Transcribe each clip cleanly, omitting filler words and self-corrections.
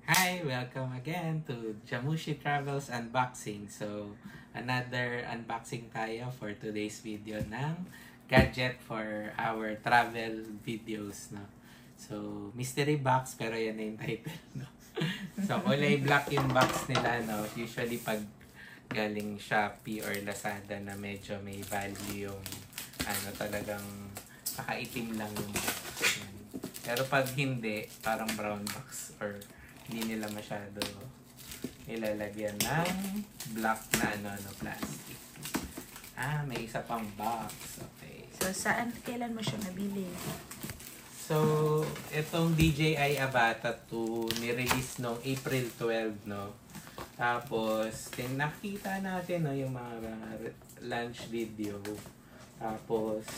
Hi! Welcome again to Jamushi Travels Unboxing. So, another unboxing tayo for today's video ng gadget for our travel videos, no? So, mystery box, pero yan na yung title, no? So, kulay black yung box nila, no? Usually, pag galing Shopee or Lazada na medyo may value yung talagang nakaitim lang yung box. Yan. Pero pag hindi, parang brown box or hindi nila masyado ilalagyan ng black na plastic. May isa pang box. Okay. So, kailan mo siya nabili? So, itong DJI Avata 2, nirelease noong April 12, no? Tapos, nakita natin, no, yung mga launch video. Tapos,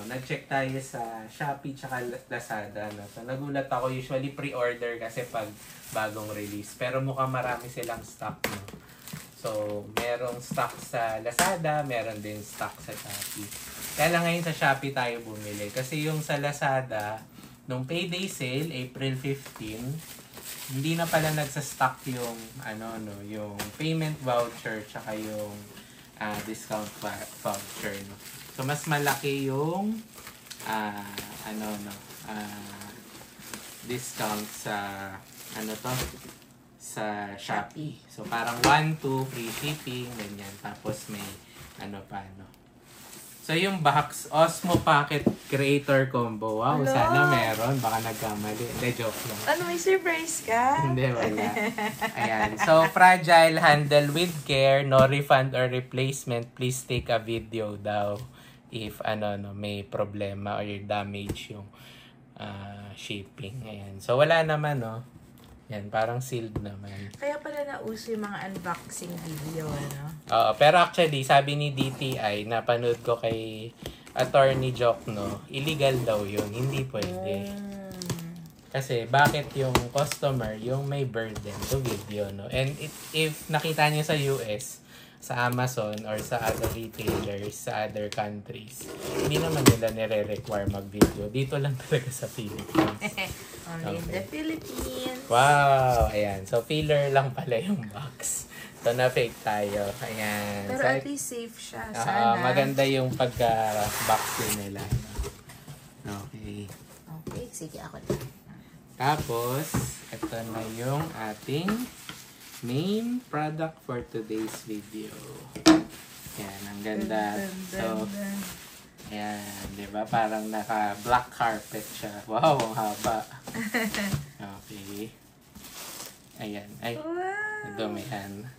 nag-check tayo sa Shopee tsaka Lazada, no? So, nagulat ako. Usually, pre-order kasi pag bagong release. Pero mukhang marami silang stock, no? So, merong stock sa Lazada, meron din stock sa Shopee. Kaya lang ngayon sa Shopee tayo bumili. Kasi yung sa Lazada, nung payday sale, April 15, hindi na pala nagsa-stock yung, yung payment voucher tsaka yung discount voucher, no? So, mas malaki yung discount sa sa Shopee. So, parang 1, 2, free shipping, ganyan. Tapos may So, yung box, Osmo Pocket Creator Combo. Wow, Hello? sana meron. Baka nagkamali. Hindi, joke lang. Ano, may surprise ka? Hindi, wala. Ayan. So, fragile, handle with care, no refund or replacement. Please take a video daw if may problema or damage yung shipping. Ayan. So, wala naman, no? Yan, parang sealed naman. Kaya pala nauso yung mga unboxing video, ano? Oo, pero actually, sabi ni DTI, napanood ko kay Attorney Jock, no, illegal daw yun. Hindi pwede. Kasi bakit yung customer yung may burden to video, no? And if nakita niyo sa US, sa Amazon or sa other retailers sa other countries, hindi naman nila nire-require mag-video. Dito lang talaga sa Philippines. Only in the Philippines. Wow! Ayan. So, filler lang pala yung box. So, na-fake tayo. Ayan. Pero So, at least safe siya. Sana. maganda yung pagka-box din nila. Okay. Okay, sige ako na. Tapos, ito na yung ating main product for today's video. Yan, ang ganda. So, ayan, di ba? Parang naka-black carpet siya. Wow, ang haba. Okay. Ayan. Ay, Wow! dumihan.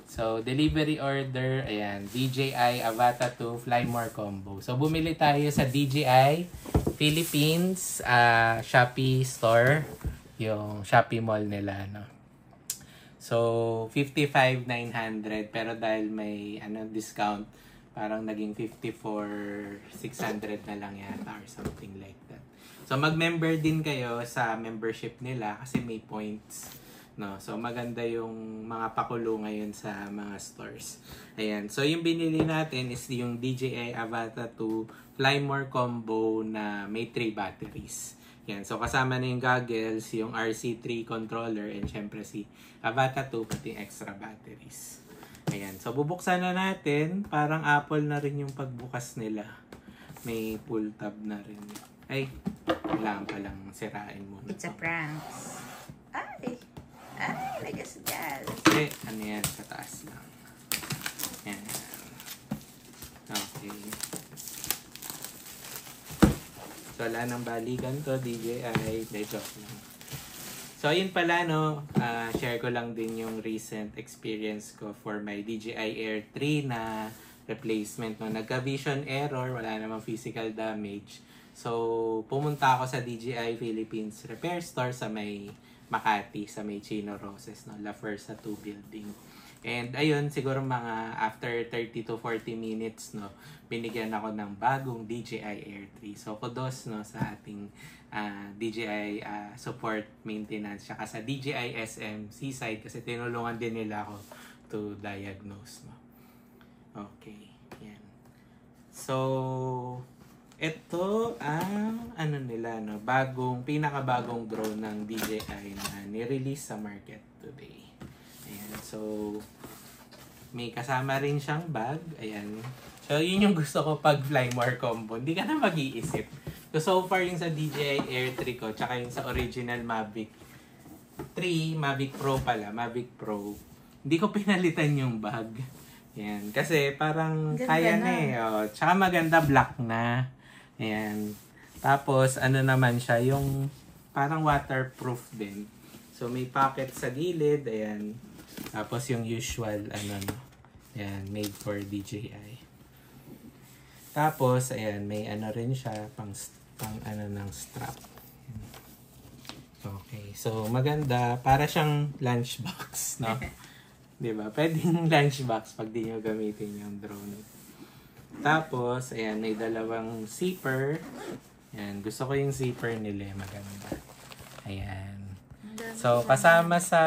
So, delivery order, ayan, DJI Avata 2 Fly More Combo. So, bumili tayo sa DJI Philippines Shopee store, yung Shopee Mall nila, no? So, 55,900, pero dahil may discount, parang naging 54,600 na lang yata or something like that. So, mag-member din kayo sa membership nila kasi may points, no? So, maganda yung mga pakulo ngayon sa mga stores. Ayan. So, yung binili natin is yung DJI Avata 2 Fly More Combo na may 3 batteries. Yan. So, kasama na yung goggles, yung RC3 controller, and syempre si Avata 2, pati extra batteries. Ayan. So, bubuksan na natin. Parang Apple na rin yung pagbukas nila. May pull tab na rin. Ay, kailangan palang sirain muna. It's a prank. Ay, nagasgal. Kasi, yan, sa taas lang. Yan. Okay. So, wala nang balikan to, DJI. Joke lang. So, yun pala, no, share ko lang din yung recent experience ko for my DJI Air 3 na replacement, no. Nagka-vision error, wala namang physical damage. So, pumunta ako sa DJI Philippines Repair Store sa may Makati, sa may Chino Roses, no, La Fuerza 2 building. And ayun, siguro mga after 30 to 40 minutes, no, binigyan ako ng bagong DJI Air 3. So, kudos, no, sa ating DJI support maintenance, saka sa DJI SM Seaside kasi tinulungan din nila ako to diagnose, no. Okay, yan. So, ito ang ano nila, no, pinakabagong drone ng DJI na ni-release sa market today. Ayan, so may kasama rin siyang bag. Ayan. So yun yung gusto ko pag Fly More combo. Hindi ka na mag-iisip. So far yung sa DJI Air 3 ko, tsaka yung sa original Mavic 3, Mavic Pro pala, Mavic Pro. Hindi ko pinalitan yung bag. Ayan. Kasi parang Ganda kaya na. na eh. Oh. Tsaka maganda black na. Ayan. Tapos, ano naman siya, yung parang waterproof din. So, may pocket sa gilid. Ayan. Tapos, yung usual, ayan, made for DJI. Tapos, ayan, may ano rin siya, pang ng strap. Okay. So, maganda. Para siyang lunchbox, no? Diba? Pwedeng lunchbox pag di nyo gamitin yung drone. Tapos, ayan, may dalawang zipper. Ayan, gusto ko yung zipper nila. Maganda. Ayan. So, kasama sa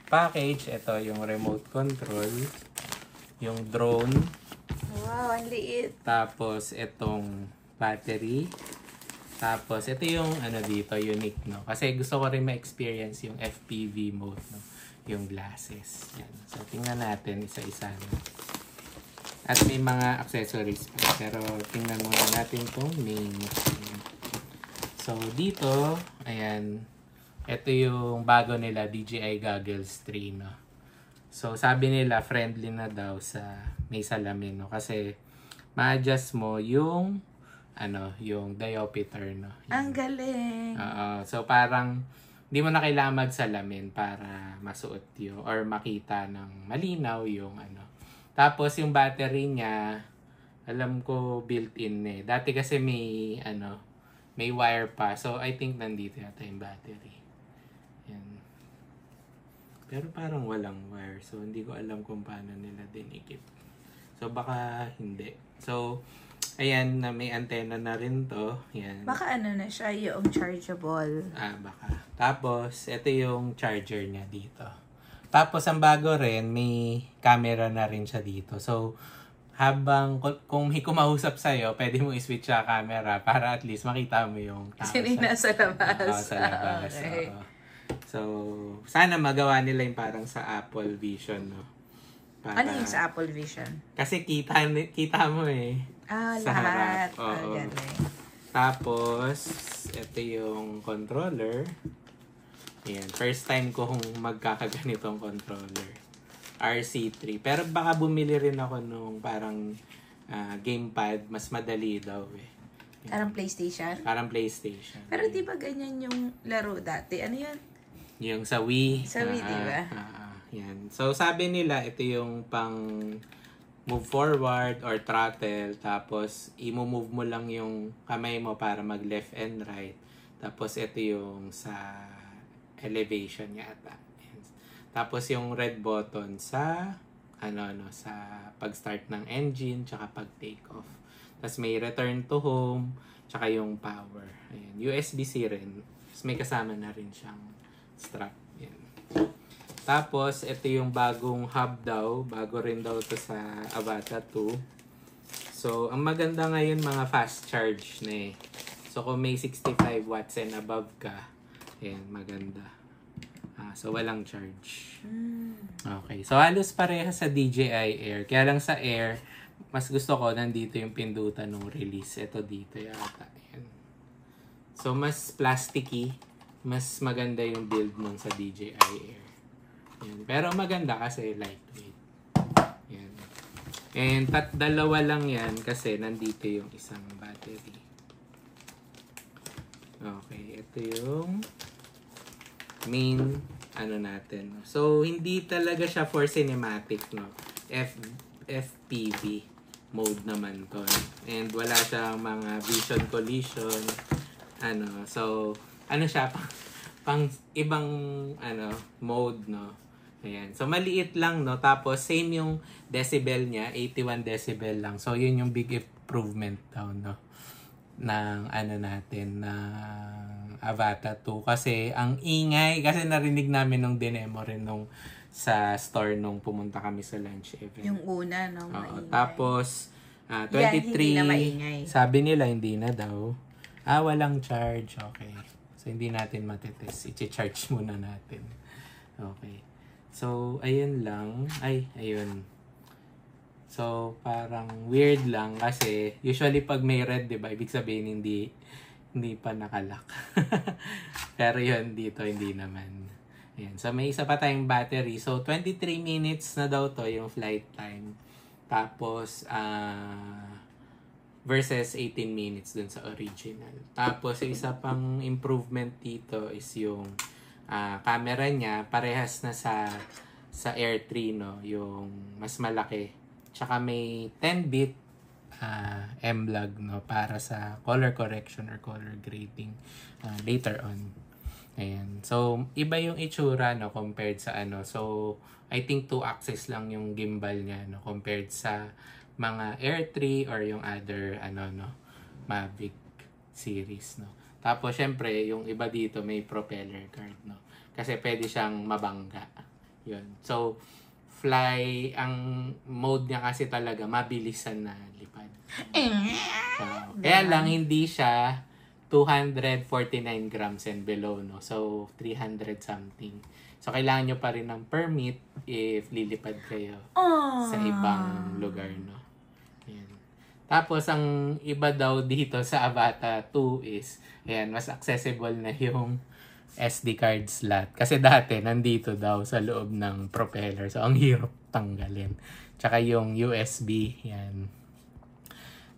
package, ito yung remote control, yung drone, Wow, ang liit. tapos itong battery, tapos ito yung dito, unique, no? Kasi gusto ko rin ma-experience yung FPV mode, no? Yung glasses. Yan. So, tingnan natin isa-isa. No? At may mga accessories pa. Pero, tingnan muna natin itong main. So, dito, ayan, ito yung bago nila, DJI Goggles 3, no? So, sabi nila, friendly na daw sa may salamin, no? Kasi, ma-adjust mo yung, yung diopter, no? Ang galing. So, parang, hindi mo na kailangan magsalamin para masuot yun or makita ng malinaw yung Tapos, yung battery niya, alam ko built-in eh. Dati kasi may, may wire pa. So, I think nandito yata yung battery. Yan. Pero parang walang wire. So, hindi ko alam kung paano nila dinikit. So, baka hindi. So, ayan, na may antenna na rin to. Yan. Baka na siya yung chargeable. Baka. Tapos, ito yung charger niya dito. Tapos, ang bago rin, may camera na rin siya dito. So, kung may kumausap sa'yo, pwede mo i-switch sa camera para at least makita mo yung tao. Sino yung nasa labas? Oo, sa labas. Okay. So, sana magawa nila yung parang sa Apple Vision, no? Ano yung sa Apple Vision? Kasi kita mo eh. Sa Lahat. harap. Oo. Galing. Tapos, ito yung controller. Ayan, first time ko magkakaganitong controller. RC3. Pero baka bumili rin ako nung parang gamepad. Mas madali daw eh. Ayan. Parang PlayStation? Parang PlayStation. Pero di ba ganyan yung laro dati? Ano yun? Yung sa Wii. Sa Wii, di ba? Yan. So, sabi nila, ito yung pang move forward or throttle. Tapos, i-move mo lang yung kamay mo para mag left and right. Tapos, ito yung sa elevation yata. Yan. Tapos, yung red button sa sa pag-start ng engine tsaka pag-take off. Tapos, may return to home tsaka yung power. Ayan. USB-C rin. Tapos, may kasama na rin siyang strap. Yan. Tapos, ito yung bagong hub daw. Bago rin daw to sa Avata 2. So, ang maganda ngayon mga fast charge na eh. So, kung may 65 watts and above ka, ayan, maganda. So, walang charge. Okay. So, halos pareha sa DJI Air. Kaya lang sa Air, mas gusto ko nandito yung pindutan ng release. Ito dito yata. Ayan. So, mas plasticky. Mas maganda yung build nun sa DJI Air. Ayan. Pero maganda kasi lightweight. Ayan. And dalawa lang yan kasi nandito yung isang battery. Okay. Ito yung main natin. So, hindi talaga siya for cinematic, no? FPV mode naman to. And wala siyang mga vision collision. So, siya, pang ibang, mode, no? Ayan. So, maliit lang, no? Tapos, same yung decibel niya, 81 decibel lang. So, yun yung big improvement daw, no? Ng, natin, ng Avata 2. Kasi, ang ingay, kasi narinig namin nung dinemo rin nung sa store nung pumunta kami sa lunch event. Yung una, no? Maingay. Tapos, Yan, hindi na maingay. Sabi nila hindi na daw. Walang charge. Okay. So, hindi natin matitest. I-charge muna natin. Okay. So, ayun lang. Ayun. So, parang weird lang kasi usually pag may red, diba, ibig sabihin hindi pa nakalock. Pero yun, dito hindi naman. Ayan. So, may isa pa tayong battery. So, 23 minutes na daw to yung flight time. Tapos, versus 18 minutes dun sa original. Tapos, isa pang improvement dito is yung camera niya. Parehas na sa Air 3, no? Yung mas malaki. Tsaka may 10-bit M-Log, no? Para sa color correction or color grading later on. Ayan. So, iba yung itsura, no? Compared sa ano. So, I think 2-axis lang yung gimbal niya, no? Compared sa mga Air 3 or yung other Mavic series, no. Tapos syempre yung iba dito may propeller card, no. Kasi pwede siyang mabangga. 'Yun. So ang mode niya kasi talaga mabilisan na lipad. So, kaya lang hindi siya 249 grams and below, no. So 300 something. So, kailangan nyo pa rin ng permit if lilipad kayo sa ibang lugar, no? Ayan. Tapos, ang iba daw dito sa Avata 2 is, mas accessible na yung SD card slot. Kasi dati, nandito daw sa loob ng propeller. So, ang hirap tanggalin. Tsaka yung USB, yan.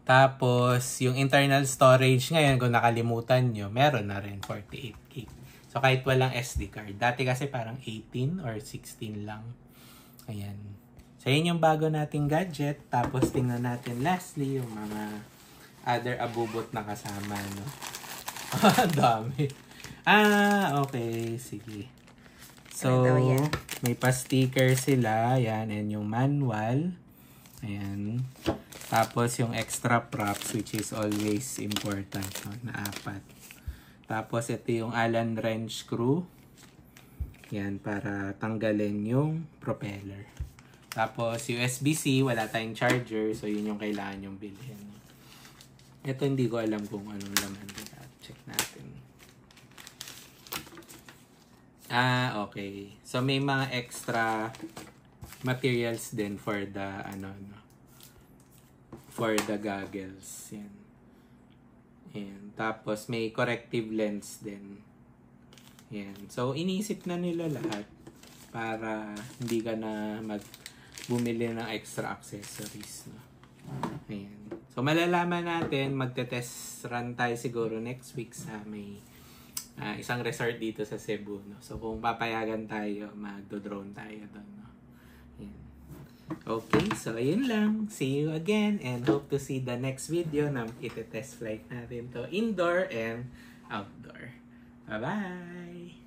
Tapos, yung internal storage ngayon, kung nakalimutan nyo, meron na rin 48 gig. So, kahit walang SD card. Dati kasi parang 18 or 16 lang. Ayan. So, yun yung bago nating gadget. Tapos, tingnan natin lastly yung mga other abubot na kasama, no? Dami. Okay. Sige. So, may pa-sticker sila. Ayan. And yung manual. Ayan. Tapos, yung extra props, which is always important, no? Na 4. Tapos, ito yung Allen wrench screw. Yan, para tanggalin yung propeller. Tapos, USB-C, wala tayong charger. So, yun yung kailangan yung bilhin. Ito, hindi ko alam kung anong laman. Check natin. Okay. So, may mga extra materials din for the, for the goggles. Yan. Ayan. Tapos, may corrective lens din. Ayan. So, iniisip na nila lahat para hindi ka na bumili ng extra accessories. No? Ayan. So, malalaman natin, magte-test run tayo siguro next week sa may isang resort dito sa Cebu. No? So, kung papayagan tayo, magdo-drone tayo doon. No? Ayan. Okay, so ayun lang. See you again and hope to see the next video na iti-test flight natin to indoor and outdoor. Bye-bye!